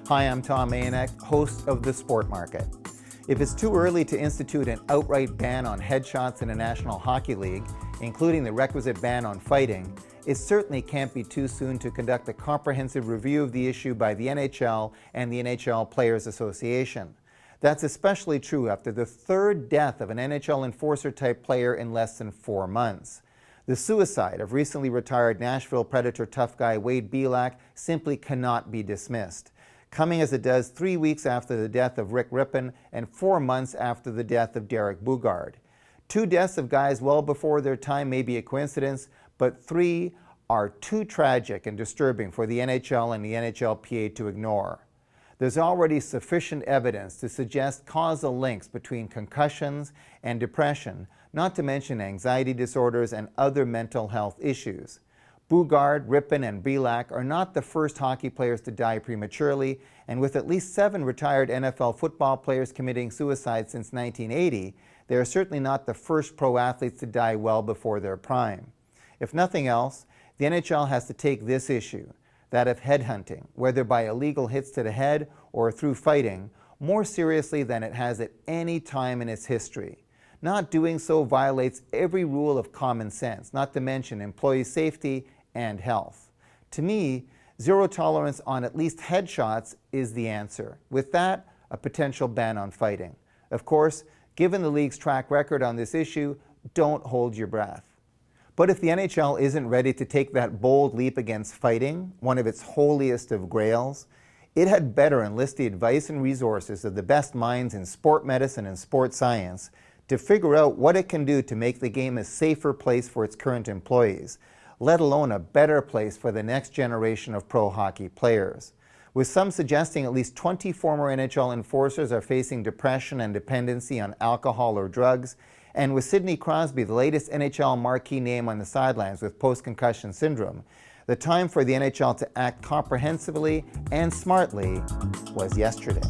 Hi, I'm Tom Mayenknecht, host of The Sport Market. If it's too early to institute an outright ban on headshots in the National Hockey League, including the requisite ban on fighting, it certainly can't be too soon to conduct a comprehensive review of the issue by the NHL and the NHL Players Association. That's especially true after the third death of an NHL enforcer-type player in less than 4 months. The suicide of recently retired Nashville Predator tough guy Wade Belak simply cannot be dismissed, coming as it does 3 weeks after the death of Rick Rypien and 4 months after the death of Derek Boogaard. 2 deaths of guys well before their time may be a coincidence, but 3 are too tragic and disturbing for the NHL and the NHLPA to ignore. There's already sufficient evidence to suggest causal links between concussions and depression, not to mention anxiety disorders and other mental health issues. Boogaard, Rypien, and Belak are not the first hockey players to die prematurely, and with at least 7 retired NFL football players committing suicide since 1980, they are certainly not the first pro athletes to die well before their prime. If nothing else, the NHL has to take this issue, that of headhunting, whether by illegal hits to the head or through fighting, more seriously than it has at any time in its history. Not doing so violates every rule of common sense, not to mention employee safety and health. To me, zero tolerance on at least headshots is the answer. With that, a potential ban on fighting. Of course, given the league's track record on this issue, don't hold your breath. But if the NHL isn't ready to take that bold leap against fighting, one of its holiest of grails, it had better enlist the advice and resources of the best minds in sport medicine and sports science to figure out what it can do to make the game a safer place for its current employees, let alone a better place for the next generation of pro hockey players. With some suggesting at least 20 former NHL enforcers are facing depression and dependency on alcohol or drugs, and with Sidney Crosby, the latest NHL marquee name on the sidelines with post-concussion syndrome, the time for the NHL to act comprehensively and smartly was yesterday.